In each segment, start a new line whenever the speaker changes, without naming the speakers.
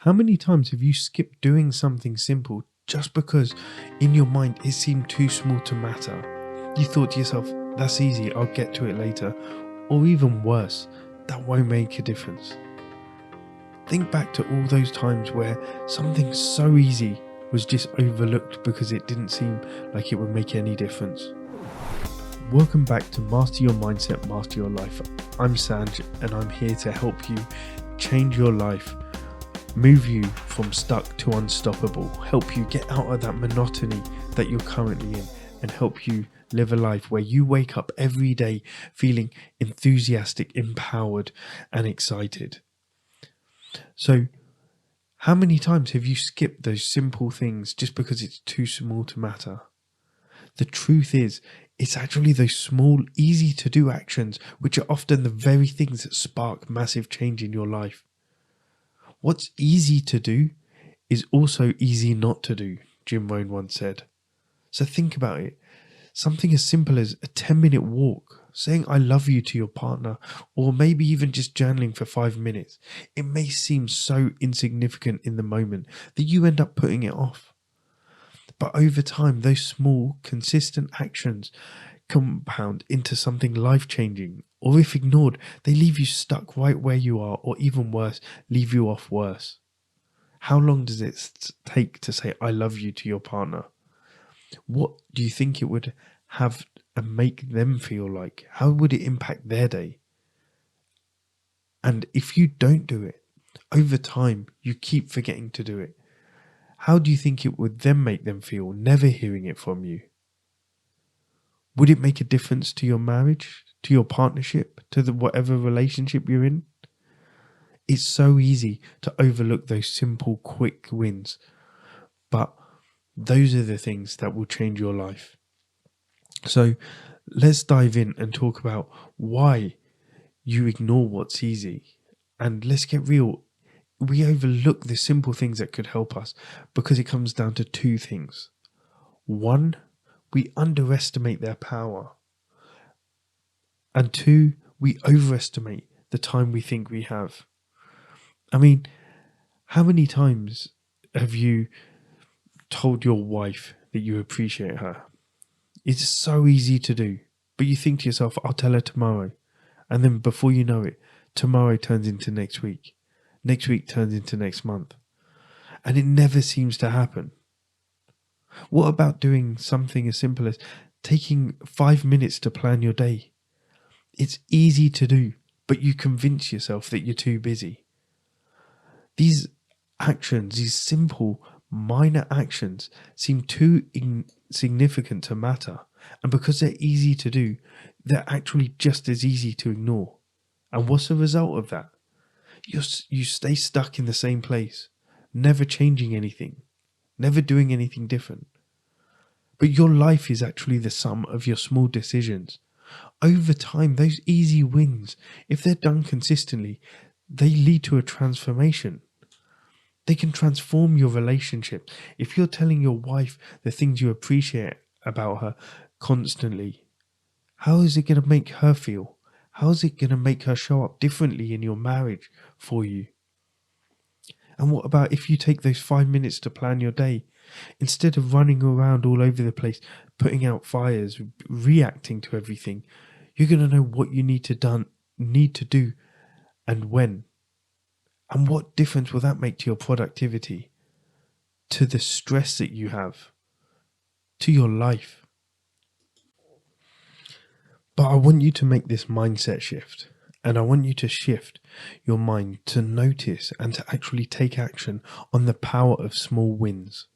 How many times have you skipped doing something simple just because in your mind it seemed too small to matter? You thought to yourself, that's easy, I'll get to it later. Or even worse, that won't make a difference. Think back to all those times where something so easy was just overlooked because it didn't seem like it would make any difference. Welcome back to Master Your Mindset, Master Your Life. I'm Sanj and I'm here to help you change your life, move you from stuck to unstoppable, help you get out of that monotony that you're currently in, and help you live a life where you wake up every day feeling enthusiastic, empowered, and excited. So, how many times have you skipped those simple things just because it's too small to matter? The truth is, it's actually those small, easy to do actions which are often the very things that spark massive change in your life. What's easy to do is also easy not to do, Jim Rohn once said. So think about it. Something as simple as a 10-minute walk, saying I love you to your partner, or maybe even just journaling for 5 minutes. It may seem so insignificant in the moment that you end up putting it off. But over time, those small, consistent actions compound into something life-changing, or if ignored, they leave you stuck right where you are, or even worse, leave you off worse. How long does it take to say I love you to your partner? What do you think it would have and make them feel like? How would it impact their day? And if you don't do it, over time, you keep forgetting to do it. How do you think it would then make them feel, never hearing it from you? Would it make a difference to your marriage, to your partnership, to whatever relationship you're in? It's so easy to overlook those simple, quick wins, but those are the things that will change your life. So let's dive in and talk about why you ignore what's easy. And let's get real. We overlook the simple things that could help us because it comes down to two things. One, we underestimate their power. And two, we overestimate the time we think we have. I mean, how many times have you told your wife that you appreciate her? It's so easy to do, but you think to yourself, I'll tell her tomorrow. And then before you know it, tomorrow turns into next week. Next week turns into next month. And it never seems to happen. What about doing something as simple as taking 5 minutes to plan your day? It's easy to do, but you convince yourself that you're too busy. These actions, these simple, minor actions, seem too insignificant to matter. And because they're easy to do, they're actually just as easy to ignore. And what's the result of that? You stay stuck in the same place, never changing anything, never doing anything different. But your life is actually the sum of your small decisions. Over time, those easy wins, if they're done consistently, they lead to a transformation. They can transform your relationship. If you're telling your wife the things you appreciate about her constantly, how is it going to make her feel? How is it going to make her show up differently in your marriage for you? And what about if you take those 5 minutes to plan your day? Instead of running around all over the place, putting out fires, reacting to everything, you're going to know what you need to do and when. And what difference will that make to your productivity, to the stress that you have, to your life? But I want you to make this mindset shift, and I want you to shift your mind to notice and to actually take action on the power of small wins.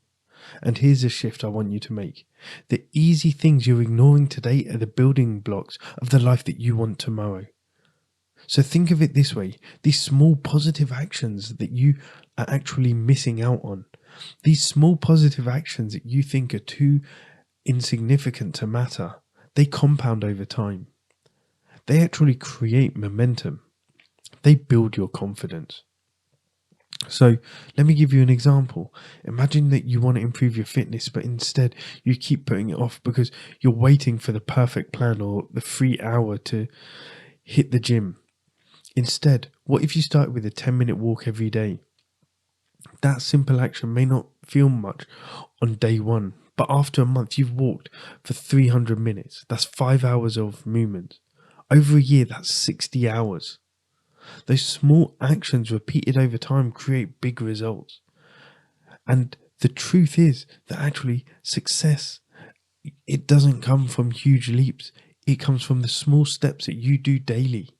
And here's a shift I want you to make. The easy things you're ignoring today are the building blocks of the life that you want tomorrow. So think of it this way. These small positive actions that you are actually missing out on, these small positive actions that you think are too insignificant to matter, they compound over time. They actually create momentum. They build your confidence. So let me give you an example. Imagine that you want to improve your fitness, but instead you keep putting it off because you're waiting for the perfect plan or the free hour to hit the gym. Instead, what if you start with a 10-minute walk every day? That simple action may not feel much on day one, but after a month, you've walked for 300 minutes. That's 5 hours of movement. Over a year, that's 60 hours. Those small actions repeated over time create big results. And the truth is that actually success, it doesn't come from huge leaps. It comes from the small steps that you do daily.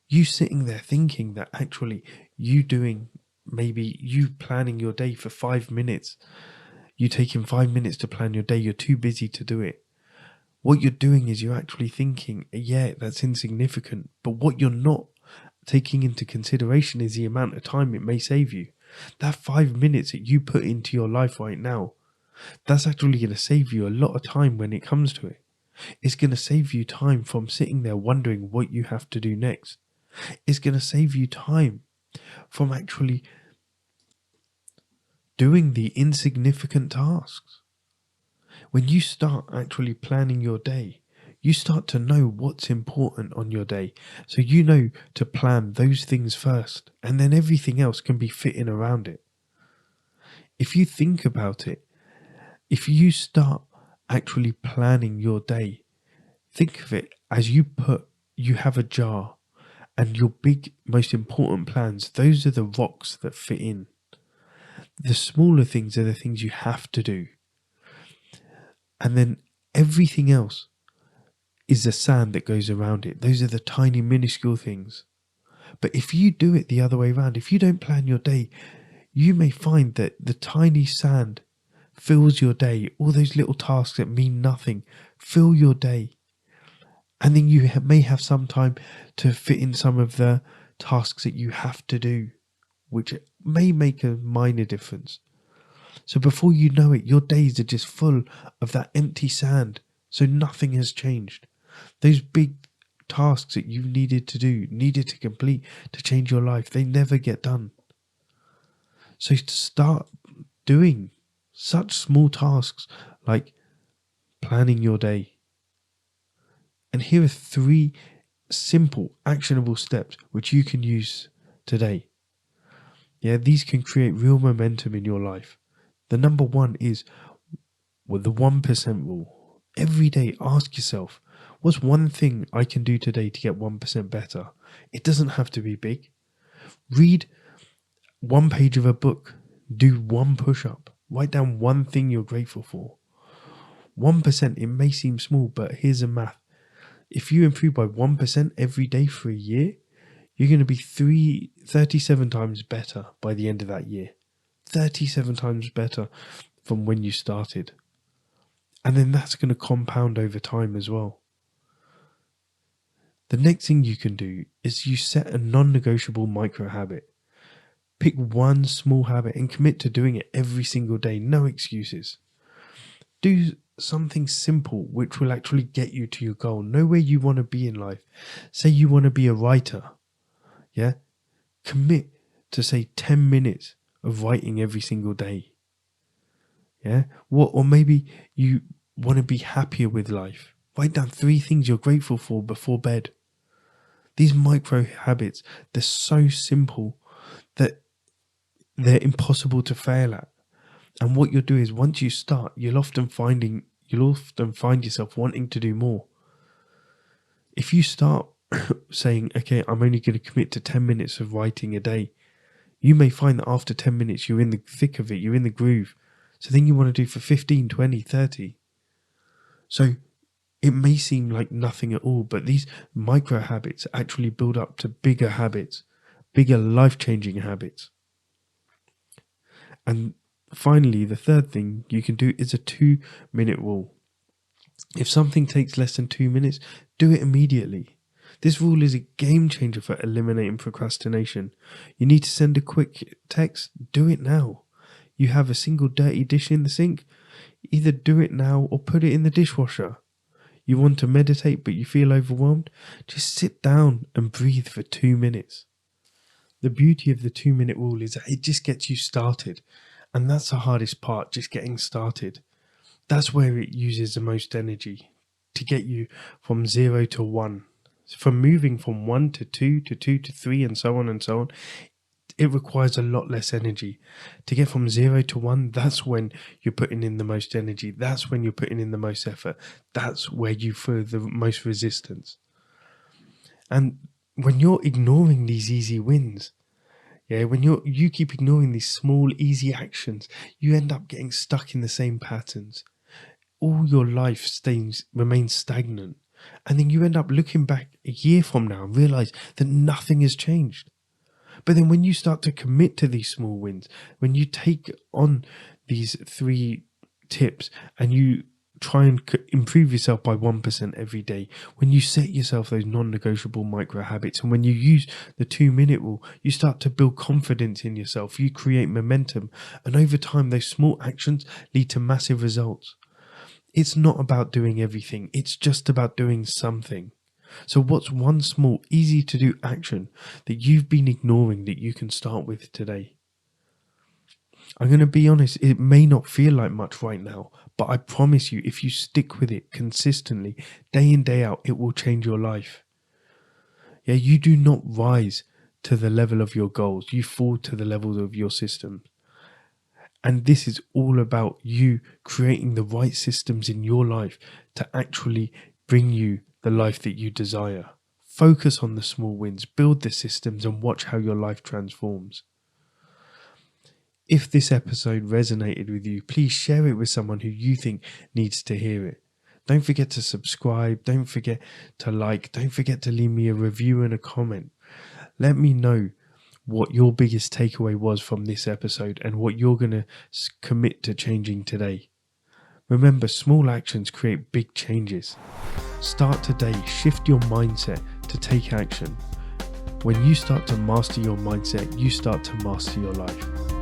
You sitting there thinking that actually you doing, maybe you planning your day for 5 minutes, you taking 5 minutes to plan your day, you're too busy to do it. What you're doing is you're actually thinking, yeah, that's insignificant. But what you're not taking into consideration is the amount of time it may save you. That 5 minutes that you put into your life right now, that's actually going to save you a lot of time when it comes to it. It's going to save you time from sitting there wondering what you have to do next. It's going to save you time from actually doing the insignificant tasks. When you start actually planning your day, you start to know what's important on your day. So you know to plan those things first, and then everything else can be fitting around it. If you think about it, if you start actually planning your day, think of it as you have a jar, and your big, most important plans, those are the rocks that fit in. The smaller things are the things you have to do. And then everything else is the sand that goes around it. Those are the tiny, minuscule things. But if you do it the other way around, if you don't plan your day, you may find that the tiny sand fills your day. All those little tasks that mean nothing fill your day. And then you may have some time to fit in some of the tasks that you have to do, which may make a minor difference. So before you know it, your days are just full of that empty sand. So nothing has changed. Those big tasks that you needed to do, needed to complete to change your life, they never get done. So to start doing such small tasks like planning your day. And here are 3 simple, actionable steps which you can use today. Yeah, these can create real momentum in your life. The number 1 is with the 1% rule. Every day, ask yourself, what's one thing I can do today to get 1% better? It doesn't have to be big. Read 1 page of a book. Do 1 push-up. Write down 1 thing you're grateful for. 1%, it may seem small, but here's a math. If you improve by 1% every day for a year, you're going to be 37 times better by the end of that year. 37 times better from when you started. And then that's going to compound over time as well. The next thing you can do is you set a non-negotiable micro habit. Pick 1 small habit and commit to doing it every single day. No excuses. Do something simple which will actually get you to your goal. Know where you want to be in life. Say you want to be a writer. Yeah? Commit to say 10 minutes of writing every single day. Yeah? Or maybe you want to be happier with life. Write down 3 things you're grateful for before bed. These micro habits, they're so simple that they're impossible to fail at. And what you'll do is once you start, you'll often find yourself wanting to do more. If you start saying, okay, I'm only going to commit to 10 minutes of writing a day, you may find that after 10 minutes, you're in the thick of it, you're in the groove. So then you want to do for 15, 20, 30. So it may seem like nothing at all, but these micro habits actually build up to bigger habits, bigger life-changing habits. And finally, the third thing you can do is a 2-minute rule. If something takes less than 2 minutes, do it immediately. This rule is a game changer for eliminating procrastination. You need to send a quick text, do it now. You have a single dirty dish in the sink, either do it now or put it in the dishwasher. You want to meditate but you feel overwhelmed? Just sit down and breathe for 2 minutes. The beauty of the 2-minute rule is that it just gets you started. And that's the hardest part, just getting started. That's where it uses the most energy to get you from 0 to 1. From moving from 1 to 2 to 2 to 3 and so on and so on. it requires a lot less energy. To get from 0 to 1, that's when you're putting in the most energy. That's when you're putting in the most effort. That's where you feel the most resistance. And when you're ignoring these easy wins, yeah, when you keep ignoring these small, easy actions, you end up getting stuck in the same patterns. All your life remains stagnant. And then you end up looking back a year from now and realize that nothing has changed. But then when you start to commit to these small wins, when you take on these 3 tips and you try and improve yourself by 1% every day, when you set yourself those non-negotiable micro habits, and when you use the 2-minute rule, you start to build confidence in yourself, you create momentum, and over time those small actions lead to massive results. It's not about doing everything, it's just about doing something. So what's one small, easy to do action that you've been ignoring that you can start with today? I'm going to be honest, it may not feel like much right now, but I promise you, if you stick with it consistently, day in, day out, it will change your life. Yeah, you do not rise to the level of your goals, you fall to the level of your system. And this is all about you creating the right systems in your life to actually bring you the life that you desire. Focus on the small wins, build the systems, and watch how your life transforms. If this episode resonated with you, please share it with someone who you think needs to hear it. Don't forget to subscribe, don't forget to like, don't forget to leave me a review and a comment. Let me know what your biggest takeaway was from this episode and what you're going to commit to changing today. Remember, small actions create big changes. Start today, shift your mindset to take action. When you start to master your mindset, you start to master your life.